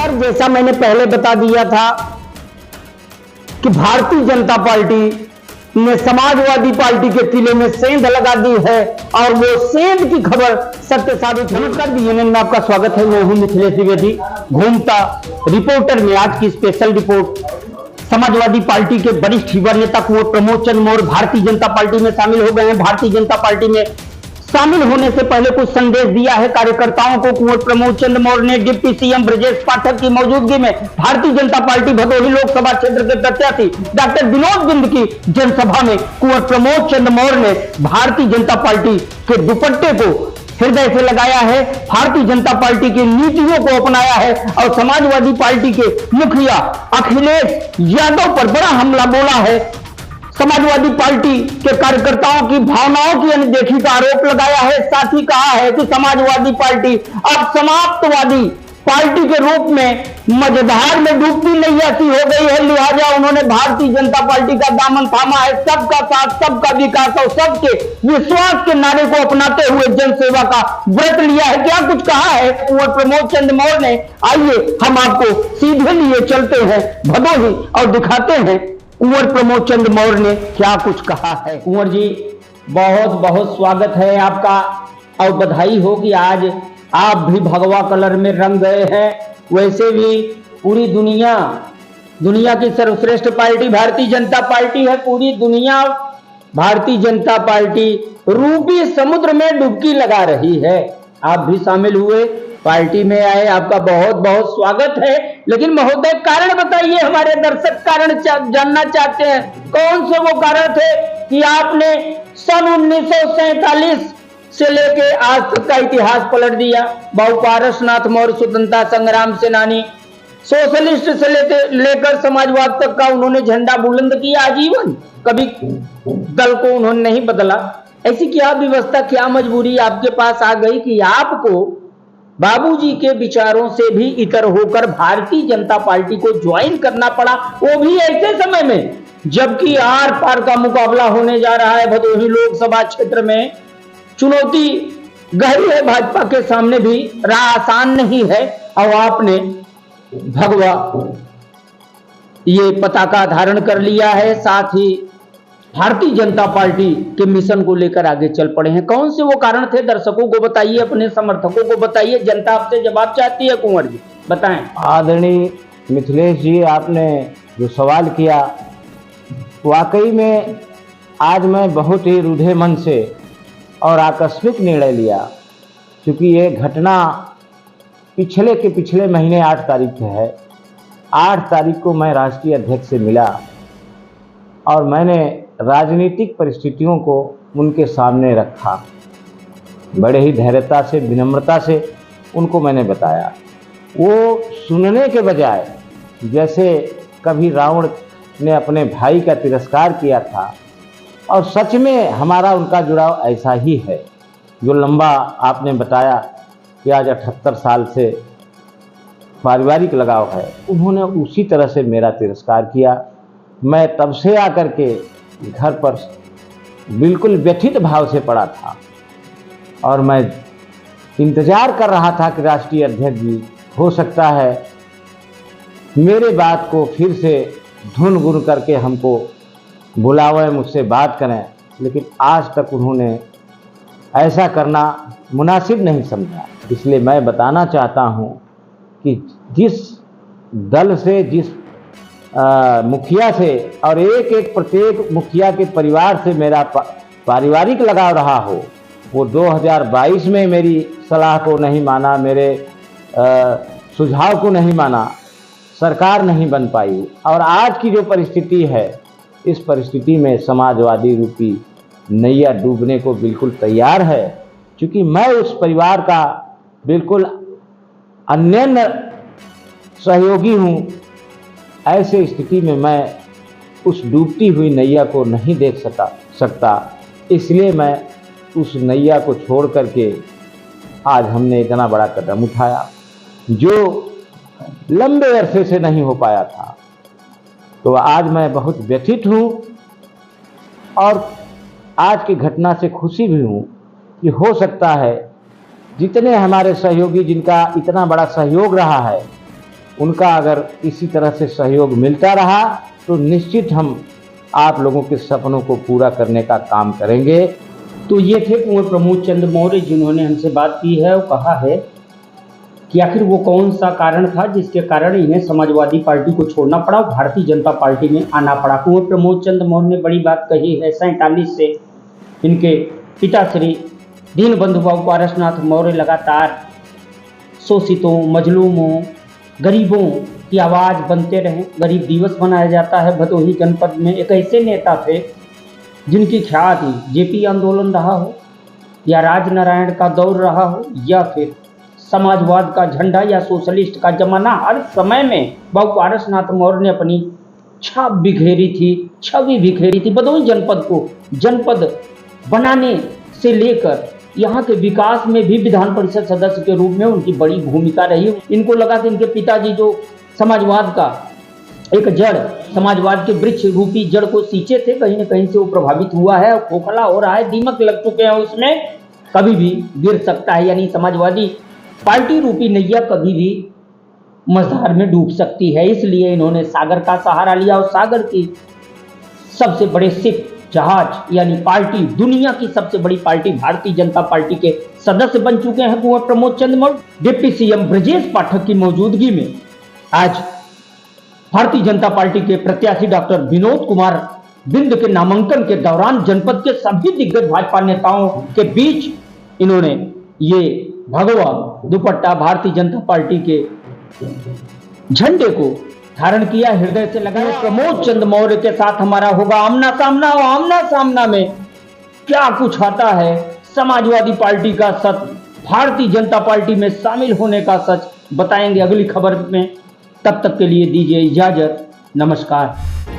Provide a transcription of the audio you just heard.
नमस्कार। जैसा मैंने पहले बता दिया था कि भारतीय जनता पार्टी ने समाजवादी पार्टी के किले में सेंध लगा दी है और वो सेंध की खबर सत्य साबित। नमस्कार बीएनएन में आपका स्वागत है। मैं हूं मिथिलेश द्विवेदी, घूमता रिपोर्टर में आज की स्पेशल रिपोर्ट। समाजवादी पार्टी के वरिष्ठ युवा नेता कुंवर प्रमोद चंद्र मौर्य भारतीय जनता पार्टी में शामिल हो गए हैं। भारतीय जनता पार्टी में शामिल होने से पहले कुछ संदेश दिया है कार्यकर्ताओं को। कुंवर प्रमोद चंद्र मौर्य ने डिप्टी सीएम ब्रजेश पाठक की मौजूदगी में भारतीय जनता पार्टी भदोही लोकसभा क्षेत्र के प्रत्याशी डॉक्टर विनोद बिंद की जनसभा में कुंवर प्रमोद चंद्र मौर्य ने भारतीय जनता पार्टी के दुपट्टे को हृदय से लगाया है, भारतीय जनता पार्टी की नीतियों को अपनाया है और समाजवादी पार्टी के मुखिया अखिलेश यादव पर बड़ा हमला बोला है। समाजवादी पार्टी के कार्यकर्ताओं की भावनाओं की अनदेखी का आरोप लगाया है। साथ ही कहा है कि समाजवादी पार्टी अब समाप्तवादी पार्टी के रूप में मझधार में डूबती नैया सी हो गई है। लिहाजा उन्होंने भारतीय जनता पार्टी का दामन थामा है। सबका साथ, सबका विकास और सबके विश्वास के नारे को अपनाते हुए जनसेवा का व्रत लिया है। क्या कुछ कहा है कुंवर प्रमोद चंद्र मौर्य ने, आइए हम आपको सीधे लिए चलते हैं भदोही और दिखाते हैं कुंवर प्रमोद चंद्र मौर्य ने क्या कुछ कहा है। कुंवर जी, बहुत बहुत स्वागत है आपका और बधाई हो कि आज आप भी भगवा कलर में रंग गए हैं। वैसे भी पूरी दुनिया की सर्वश्रेष्ठ पार्टी भारतीय जनता पार्टी है। पूरी दुनिया भारतीय जनता पार्टी रूपी समुद्र में डुबकी लगा रही है। आप भी शामिल हुए, पार्टी में आए, आपका बहुत बहुत स्वागत है। लेकिन महोदय, कारण बताइए, हमारे दर्शक कारण जानना चाहते हैं। कौन से वो कारण थे कि आपने सन 1947 से लेके आज तक का इतिहास पलट दिया। बहु पारसनाथ मौर्य स्वतंत्रता संग्राम सेनानी, सोशलिस्ट से लेकर समाजवाद तक का उन्होंने झंडा बुलंद किया आजीवन। कभी दल को उन्होंने नहीं बदला। ऐसी क्या व्यवस्था, क्या मजबूरी आपके पास आ गई कि आपको बाबूजी के विचारों से भी इतर होकर भारतीय जनता पार्टी को ज्वाइन करना पड़ा, वो भी ऐसे समय में जबकि आर पार का मुकाबला होने जा रहा है। भदोही लोकसभा क्षेत्र में चुनौती गहरी है, भाजपा के सामने भी राह आसान नहीं है और आपने भगवा ये पताका धारण कर लिया है। साथ ही भारतीय जनता पार्टी के मिशन को लेकर आगे चल पड़े हैं। कौन से वो कारण थे, दर्शकों को बताइए, अपने समर्थकों को बताइए। जनता आपसे जवाब चाहती है। कुंवर जी बताएं। आदरणीय मिथिलेश जी, आपने जो सवाल किया, वाकई में आज मैं बहुत ही रूढ़े मन से और आकस्मिक निर्णय लिया, क्योंकि ये घटना पिछले महीने 8 तारीख को है। 8 तारीख को मैं राष्ट्रीय अध्यक्ष से मिला और मैंने राजनीतिक परिस्थितियों को उनके सामने रखा। बड़े ही धैर्यता से, विनम्रता से उनको मैंने बताया। वो सुनने के बजाय, जैसे कभी रावण ने अपने भाई का तिरस्कार किया था, और सच में हमारा उनका जुड़ाव ऐसा ही है। जो लंबा आपने बताया कि आज 78 साल से पारिवारिक लगाव है, उन्होंने उसी तरह से मेरा तिरस्कार किया। मैं तब से आकर के घर पर बिल्कुल व्यथित भाव से पड़ा था और मैं इंतजार कर रहा था कि राष्ट्रीय अध्यक्ष जी हो सकता है मेरे बात को फिर से धुन गुन करके हमको बुलावें, मुझसे बात करें। लेकिन आज तक उन्होंने ऐसा करना मुनासिब नहीं समझा। इसलिए मैं बताना चाहता हूं कि जिस दल से, जिस मुखिया से और एक प्रत्येक मुखिया के परिवार से मेरा पारिवारिक लगाव रहा हो, वो 2022 में मेरी सलाह को नहीं माना, मेरे सुझाव को नहीं माना, सरकार नहीं बन पाई। और आज की जो परिस्थिति है, इस परिस्थिति में समाजवादी रूपी नैया डूबने को बिल्कुल तैयार है। क्योंकि मैं उस परिवार का बिल्कुल अन्य सहयोगी हूँ। ऐसे स्थिति में मैं उस डूबती हुई नैया को नहीं देख सकता। इसलिए मैं उस नैया को छोड़ करके आज हमने इतना बड़ा कदम उठाया जो लंबे अरसे से नहीं हो पाया था। तो आज मैं बहुत व्यथित हूँ और आज की घटना से खुशी भी हूँ कि हो सकता है जितने हमारे सहयोगी, जिनका इतना बड़ा सहयोग रहा है, उनका अगर इसी तरह से सहयोग मिलता रहा तो निश्चित हम आप लोगों के सपनों को पूरा करने का काम करेंगे। तो ये थे कुंवर प्रमोद चंद्र मौर्य जिन्होंने हमसे बात की है और कहा है कि आखिर वो कौन सा कारण था जिसके कारण इन्हें समाजवादी पार्टी को छोड़ना पड़ा और भारतीय जनता पार्टी में आना पड़ा। कुंवर प्रमोद चंद्र मौर्य ने बड़ी बात कही है। 47 से इनके पिता श्री दीनबंधु बाबू पारसनाथ मौर्य लगातार शोषितों, मजलूमों, गरीबों की आवाज़ बनते रहे। गरीब दिवस मनाया जाता है भदोही जनपद में। एक ऐसे नेता थे जिनकी ख्याति जेपी आंदोलन रहा हो या राजनारायण का दौर रहा हो या फिर समाजवाद का झंडा या सोशलिस्ट का जमाना, हर समय में बाबू पारसनाथ मौर्य ने अपनी छाप बिखेरी थी, छवि बिखेरी थी। भदोही जनपद को जनपद बनाने से लेकर यहाँ के विकास में भी विधान परिषद सदस्य के रूप में उनकी बड़ी भूमिका रही। इनको लगा कि इनके पिताजी जो समाजवाद का एक जड़, समाजवाद के वृक्ष रूपी जड़ को सींचे थे, कहीं न कहीं से वो प्रभावित हुआ है, खोखला हो रहा है, दीमक लग चुके हैं उसमें, कभी भी गिर सकता है। यानी समाजवादी पार्टी रूपी नैया कभी भी मझधार में डूब सकती है। इसलिए इन्होंने सागर का सहारा लिया और सागर की सबसे बड़े शिप जहाज यानी पार्टी, दुनिया की सबसे बड़ी पार्टी भारतीय जनता पार्टी के सदस्य बन चुके हैं कुंवर प्रमोद चंद्र मौर्य। डिप्टी सीएम ब्रजेश पाठक की मौजूदगी में आज भारतीय जनता पार्टी के प्रत्याशी डॉक्टर विनोद कुमार बिंद के नामांकन के दौरान जनपद के सभी दिग्गज भाजपा नेताओं के बीच इन्होंने ये भगवा दुपट्टा भारतीय जनता पार्टी के झंडे को धारण किया, हृदय से लगाया। प्रमोद चंद्र मौर्य के साथ हमारा होगा आमना सामना और आमना सामना में क्या कुछ आता है, समाजवादी पार्टी का सच, भारतीय जनता पार्टी में शामिल होने का सच बताएंगे अगली खबर में। तब तक के लिए दीजिए इजाजत, नमस्कार।